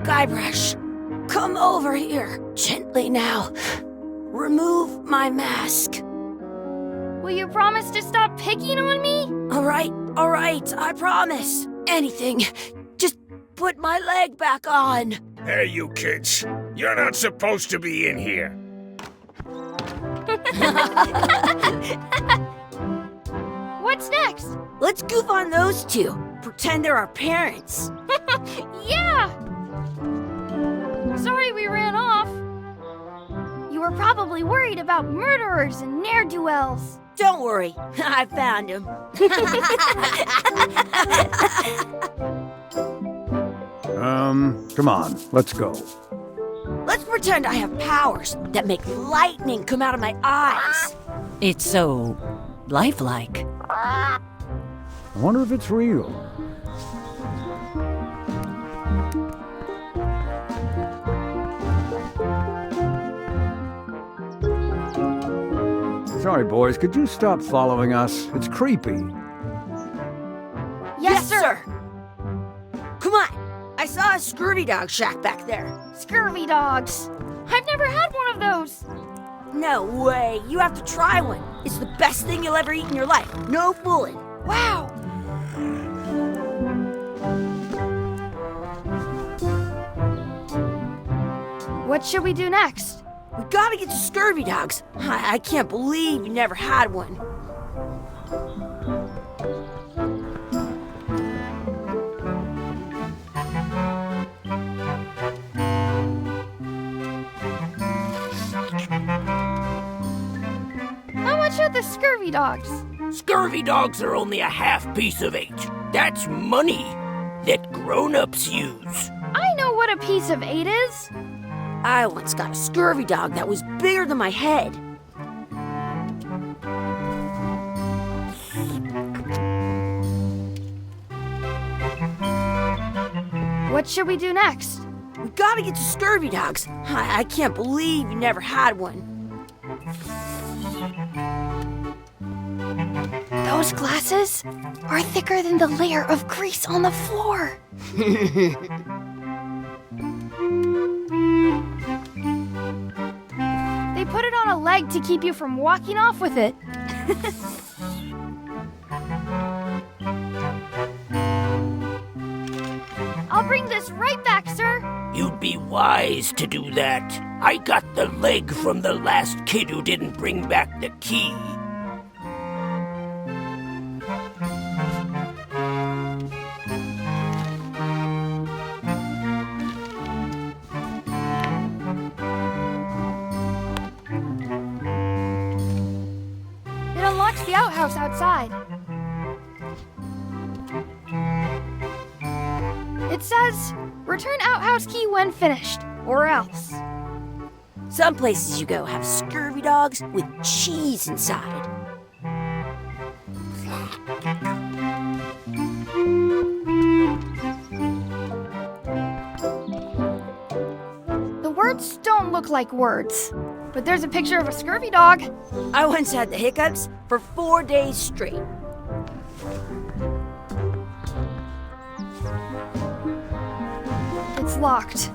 Guybrush, come over here. Gently now. Remove my mask. Will you promise to stop picking on me? All right, I promise. Anything. Just put my leg back on. Hey, you kids. You're not supposed to be in here. What's next? Let's goof on those two. Pretend they're our parents. Yeah! Sorry we ran off. You were probably worried about murderers and ne'er-do-wells. Don't worry, I found him. Come on, let's go. Let's pretend I have powers that make lightning come out of my eyes. It's so lifelike. I wonder if it's real. Sorry, boys, could you stop following us? It's creepy. Yes, sir. Come on. I saw a scurvy dog shack back there. Scurvy dogs. I've never had one of those. No way. You have to try one. It's the best thing you'll ever eat in your life. No fooling. Wow. What should we do next? We gotta get to scurvy dogs. I can't believe you never had one. How much are the scurvy dogs? Scurvy dogs are only a half piece of 8. That's money that grown-ups use. I know what a piece of 8 is. I once got a scurvy dog that was bigger than my head. What should we do next? We gotta get to scurvy dogs. I can't believe you never had one. Those glasses are thicker than the layer of grease on the floor. They put it on a leg to keep you from walking off with it. I'll bring this right back, sir. You'd be wise to do that. I got the leg from the last kid who didn't bring back the key. It unlocks the outhouse outside. It says, return outhouse key when finished, or else. Some places you go have scurvy dogs with cheese inside. The words don't look like words, but there's a picture of a scurvy dog. I once had the hiccups for 4 days straight. It's locked.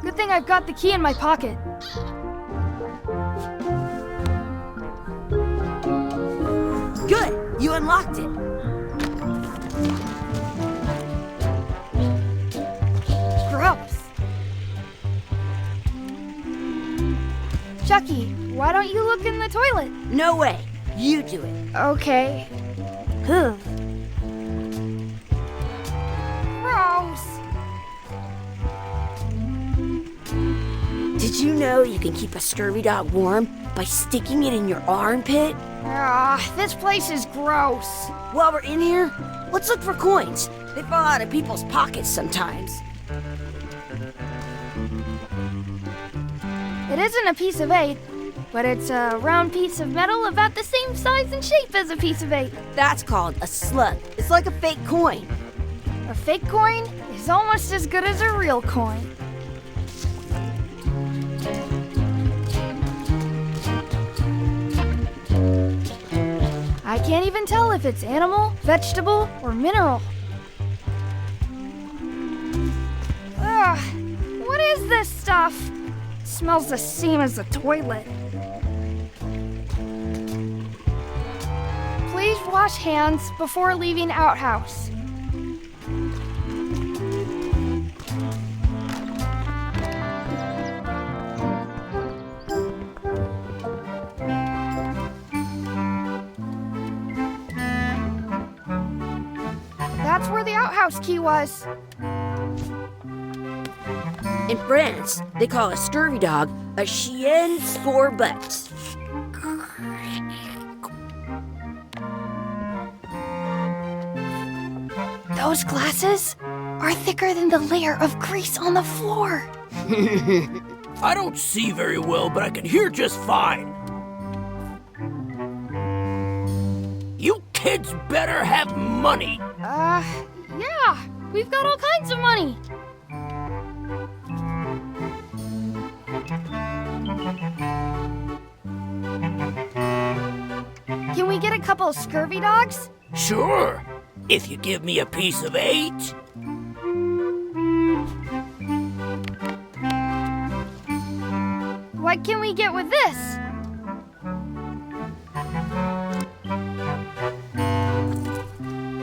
Good thing I've got the key in my pocket. Good, you unlocked it. Gross. Chucky, why don't you look in the toilet? No way, you do it. Okay. Huh. Gross. Did you know you can keep a scurvy dog warm by sticking it in your armpit? This place is gross. While we're in here, let's look for coins. They fall out of people's pockets sometimes. It isn't a piece of 8, but it's a round piece of metal about the same size and shape as a piece of 8. That's called a slug. It's like a fake coin. A fake coin is almost as good as a real coin. I can't even tell if it's animal, vegetable, or mineral. Ugh, enough. It smells the same as the toilet. Please wash hands before leaving outhouse. That's where the outhouse key was. In France, they call a scurvy dog a chien scorbut. Those glasses are thicker than the layer of grease on the floor. I don't see very well, but I can hear just fine. You kids better have money. Yeah, we've got all kinds of money. Can we get a couple of scurvy dogs? Sure, if you give me a piece of 8. What can we get with this?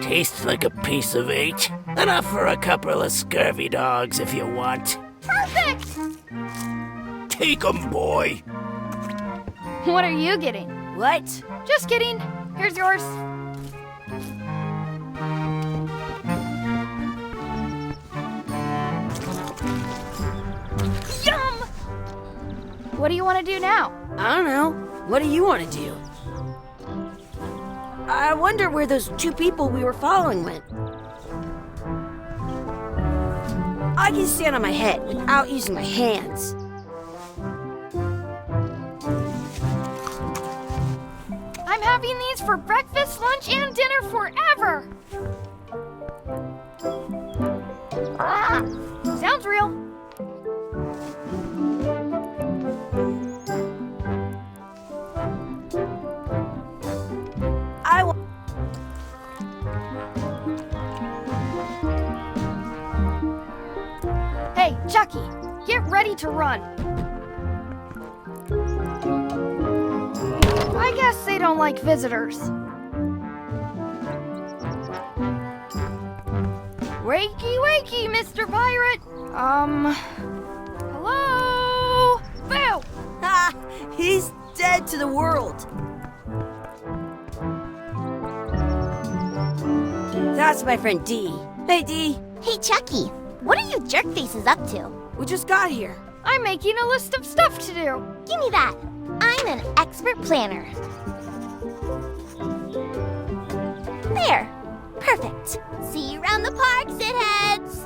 Tastes like a piece of 8. Enough for a couple of scurvy dogs if you want. Perfect! Take 'em, boy. What are you getting? What? Just kidding. Here's yours. Yum! What do you want to do now? I don't know. What do you want to do? I wonder where those 2 people we were following went. I can stand on my head without using my hands. I'm having these for breakfast, lunch, and dinner forever. Sounds real. Hey, Chucky, get ready to run. I guess they don't like visitors. Wakey, wakey, Mr. Pirate. Hello? Boo! Ha! He's dead to the world. That's my friend Dee. Hey, Dee. Hey, Chucky, what are you jerk faces up to? We just got here. I'm making a list of stuff to do. Give me that. I'm an expert planner. There. Perfect. See you around the park, shitheads.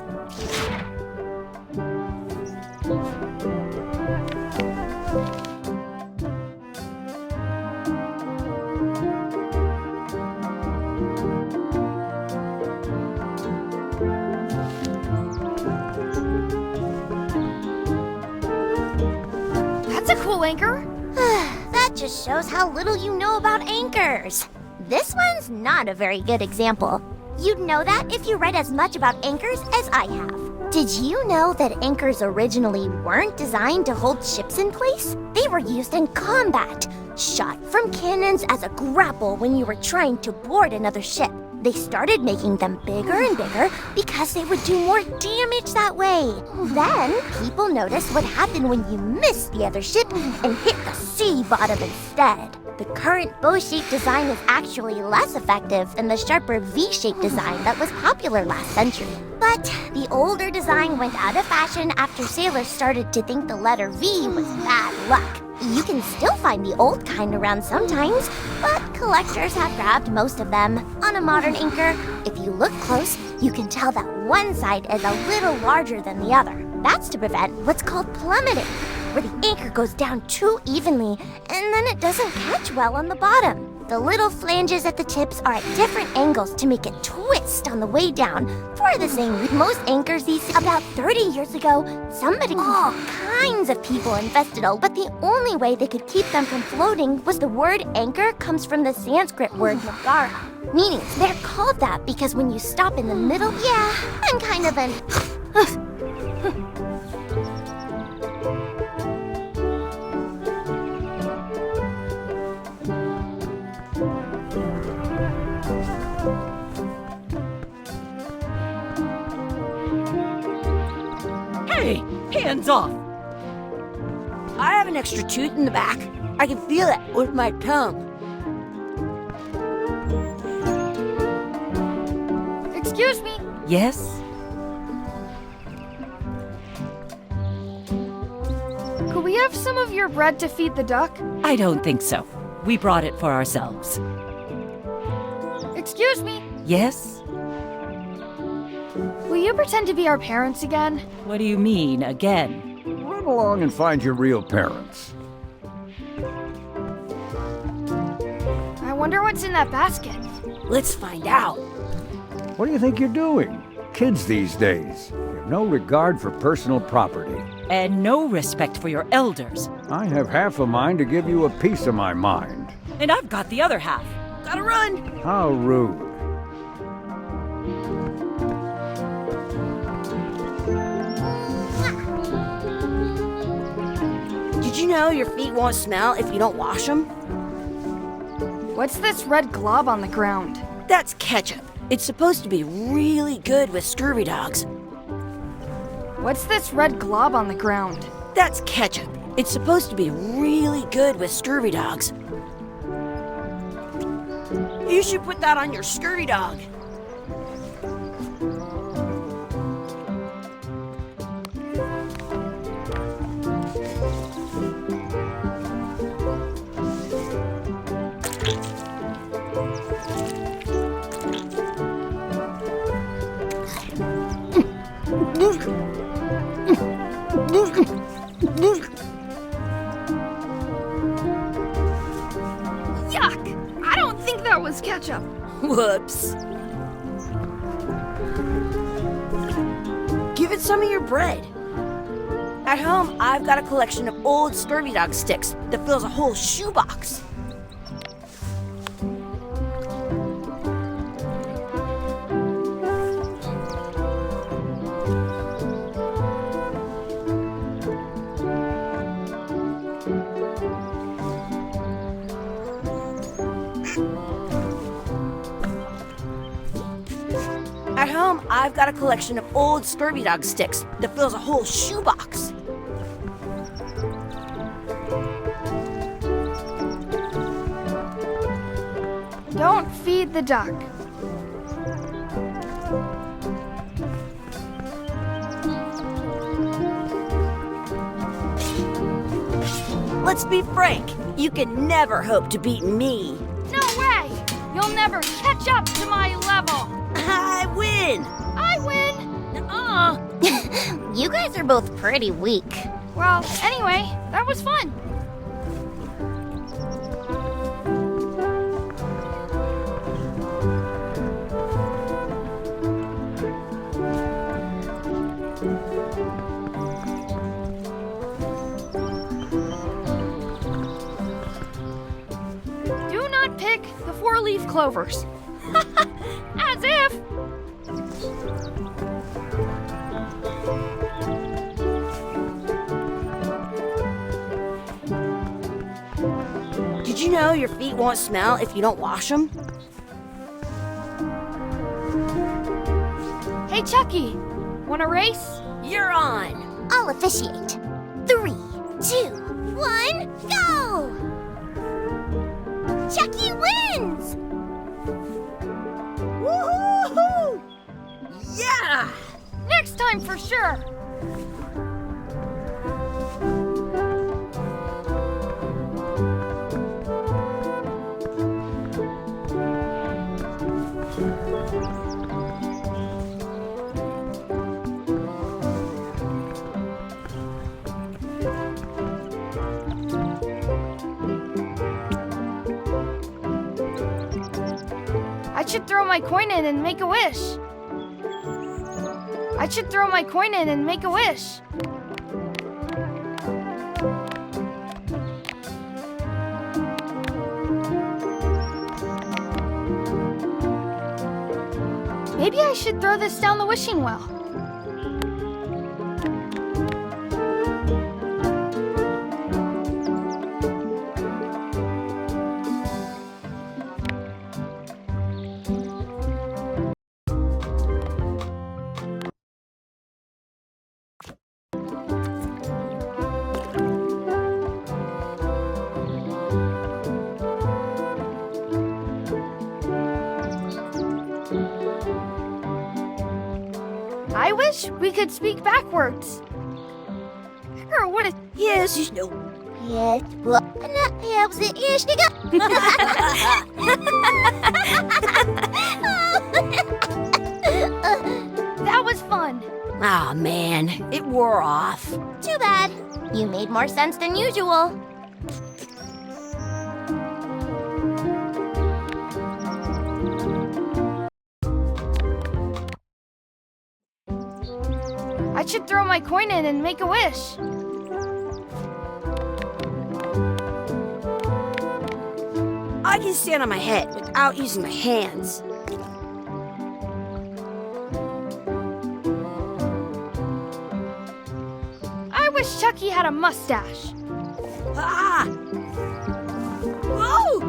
That's a cool anchor. That just shows how little you know about anchors. This one's not a very good example. You'd know that if you read as much about anchors as I have. Did you know that anchors originally weren't designed to hold ships in place? They were used in combat, shot from cannons as a grapple when you were trying to board another ship. They started making them bigger and bigger because they would do more damage that way. Then, people noticed what happened when you missed the other ship and hit the sea bottom instead. The current bow-shaped design is actually less effective than the sharper V-shaped design that was popular last century. But the older design went out of fashion after sailors started to think the letter V was bad luck. You can still find the old kind around sometimes, but collectors have grabbed most of them. On a modern anchor, if you look close, you can tell that one side is a little larger than the other. That's to prevent what's called plummeting, where the anchor goes down too evenly and then it doesn't catch well on the bottom. The little flanges at the tips are at different angles to make it twist on the way down for the same reason. Most anchors these about 30 years ago, all kinds of people invested but the only way they could keep them from floating was the word anchor comes from the Sanskrit word nagara, meaning they're called that because when you stop in the middle, yeah, I'm kind of an Hey, hands off! I have an extra tooth in the back. I can feel it with my tongue. Excuse me. Yes? Could we have some of your bread to feed the duck? I don't think so. We brought it for ourselves. Excuse me. Yes? Will you pretend to be our parents again? What do you mean, again? Run along and find your real parents. I wonder what's in that basket. Let's find out. What do you think you're doing? Kids these days. You have no regard for personal property. And no respect for your elders. I have half a mind to give you a piece of my mind. And I've got the other half. Gotta run! How rude. Did you know your feet won't smell if you don't wash them? What's this red glob on the ground? That's ketchup. It's supposed to be really good with scurvy dogs. What's this red glob on the ground? That's ketchup. It's supposed to be really good with scurvy dogs. You should put that on your scurvy dog. Yuck! I don't think that was ketchup. Whoops. Give it some of your bread. At home, I've got a collection of old scurvy dog sticks that fills a whole shoebox. At home, I've got a collection of old scurvy dog sticks that fills a whole shoebox. Don't feed the duck. Let's be frank, you can never hope to beat me. No way! You'll never catch up to my level. I win! I win! Nuh-uh. You guys are both pretty weak. Well, anyway, that was fun. Do not pick the four-leaf clovers. As if! Did you know your feet won't smell if you don't wash them? Hey, Chucky, want a race? You're on! I'll officiate. 3, 2, 1, go! Chucky wins! Woohoo! Yeah! Next time for sure! I should throw my coin in and make a wish. I should throw my coin in and make a wish. Maybe I should throw this down the wishing well. I wish we could speak backwards. Or what is... Yes, you know. Yes, well, That was fun. Aw, man, it wore off. Too bad. You made more sense than usual. I should throw my coin in and make a wish. I can stand on my head without using my hands. I wish Chucky had a mustache. Ah! Whoa!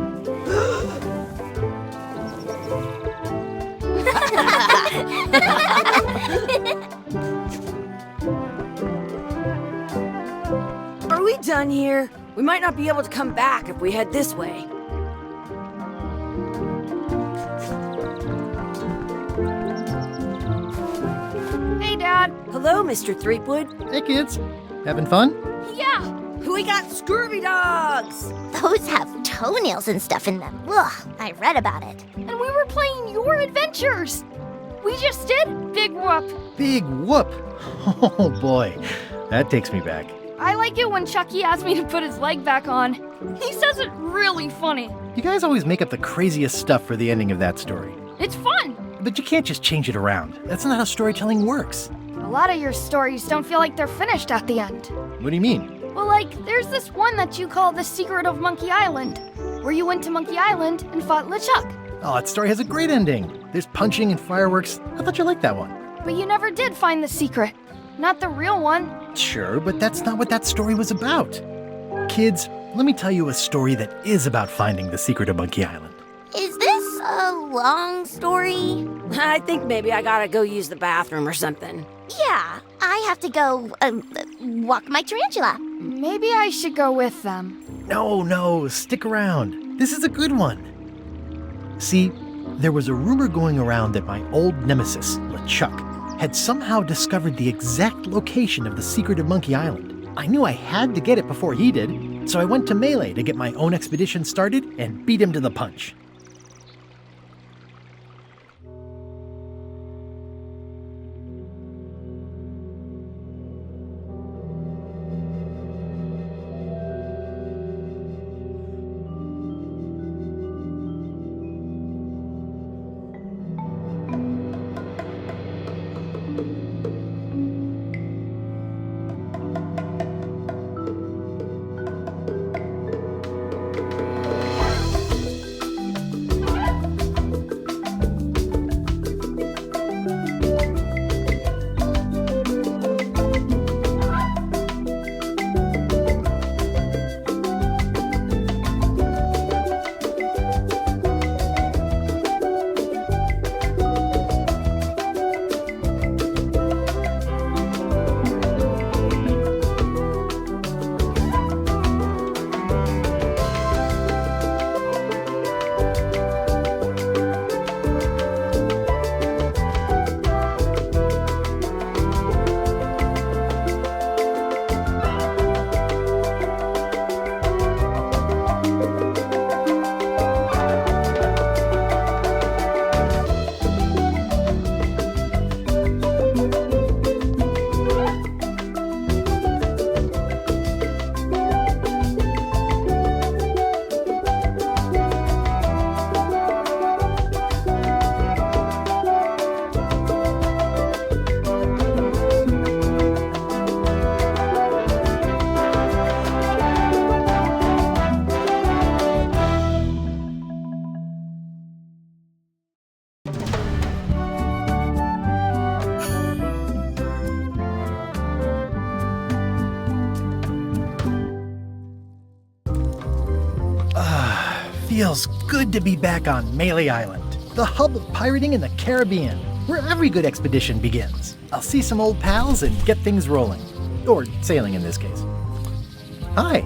Are we done here? We might not be able to come back if we head this way. Hey, Dad. Hello, Mr. Threepwood. Hey kids, having fun? Yeah. We got Scurvy dogs! Those have toenails and stuff in them. Ugh, I read about it. And we were playing your adventures. We just did Big Whoop. Big whoop! Oh boy, that takes me back. I like it when Chucky asks me to put his leg back on. He says it really funny. You guys always make up the craziest stuff for the ending of that story. It's fun. But you can't just change it around. That's not how storytelling works. A lot of your stories don't feel like they're finished at the end. What do you mean? Well, like, there's this one that you call The Secret of Monkey Island, where you went to Monkey Island and fought LeChuck. Oh, that story has a great ending. There's punching and fireworks. I thought you liked that one. But you never did find the secret. Not the real one. Sure, but that's not what that story was about. Kids, let me tell you a story that is about finding the secret of Monkey Island. Is this a long story? I think maybe I gotta go use the bathroom or something. Yeah, I have to go walk my tarantula. Maybe I should go with them. No, stick around. This is a good one. See, there was a rumor going around that my old nemesis, LeChuck, had somehow discovered the exact location of the secret of Monkey Island. I knew I had to get it before he did, so I went to Melee to get my own expedition started and beat him to the punch. Feels good to be back on Melee Island, the hub of pirating in the Caribbean, where every good expedition begins. I'll see some old pals and get things rolling. Or sailing in this case. Hi,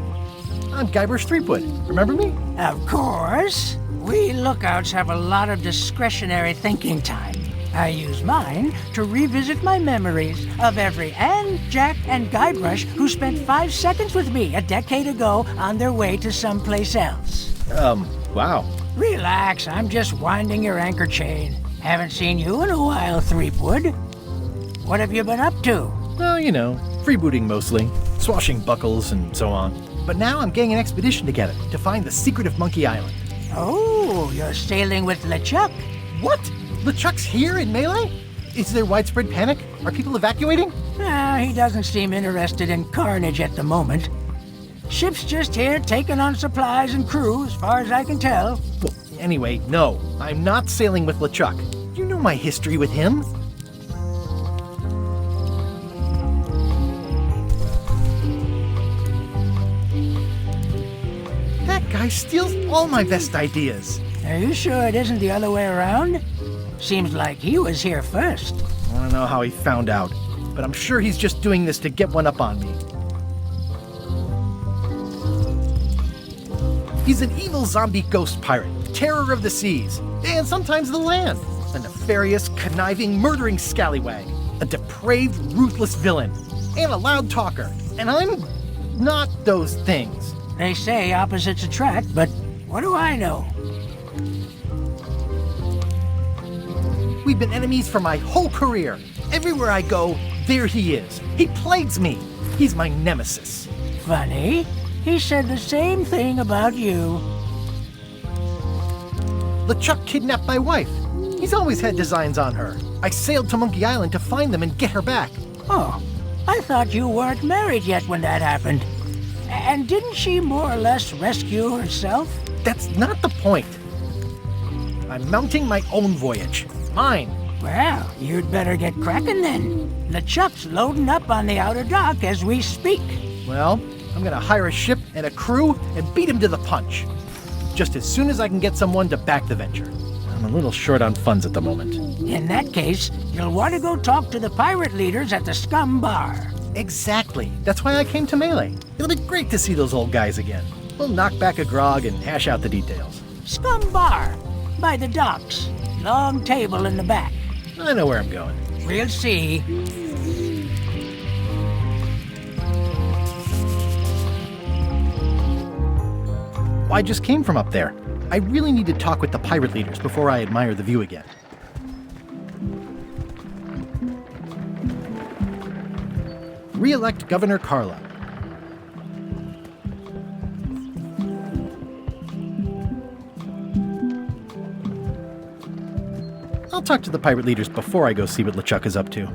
I'm Guybrush Threepwood. Remember me? Of course. We lookouts have a lot of discretionary thinking time. I use mine to revisit my memories of every Ann, Jack, and Guybrush who spent 5 seconds with me a decade ago on their way to someplace else. Wow. Relax, I'm just winding your anchor chain. Haven't seen you in a while, Threepwood. What have you been up to? Well, you know, freebooting mostly, swashing buckles and so on. But now I'm getting an expedition together to find the secret of Monkey Island. Oh, you're sailing with LeChuck? What? LeChuck's here in Melee? Is there widespread panic? Are people evacuating? He doesn't seem interested in carnage at the moment. Ship's just here taking on supplies and crew, as far as I can tell. Well, anyway, no, I'm not sailing with LeChuck. You know my history with him. That guy steals all my best ideas. Are you sure it isn't the other way around? Seems like he was here first. I don't know how he found out, but I'm sure he's just doing this to get one up on me. He's an evil zombie ghost pirate, terror of the seas, and sometimes the land. A nefarious, conniving, murdering scallywag. A depraved, ruthless villain. And a loud talker. And I'm not those things. They say opposites attract, but what do I know? We've been enemies for my whole career. Everywhere I go, there he is. He plagues me. He's my nemesis. Funny. He said the same thing about you. LeChuck kidnapped my wife. He's always had designs on her. I sailed to Monkey Island to find them and get her back. Oh, I thought you weren't married yet when that happened. And didn't she more or less rescue herself? That's not the point. I'm mounting my own voyage. Mine. Well, you'd better get cracking then. LeChuck's loading up on the outer dock as we speak. Well, I'm gonna hire a ship and a crew and beat him to the punch. Just as soon as I can get someone to back the venture. I'm a little short on funds at the moment. In that case, you'll want to go talk to the pirate leaders at the Scum Bar. Exactly. That's why I came to Melee. It'll be great to see those old guys again. We'll knock back a grog and hash out the details. Scum Bar, by the docks. Long table in the back. I know where I'm going. We'll see. I just came from up there. I really need to talk with the pirate leaders before I admire the view again. Re-elect Governor Carla. I'll talk to the pirate leaders before I go see what LeChuck is up to.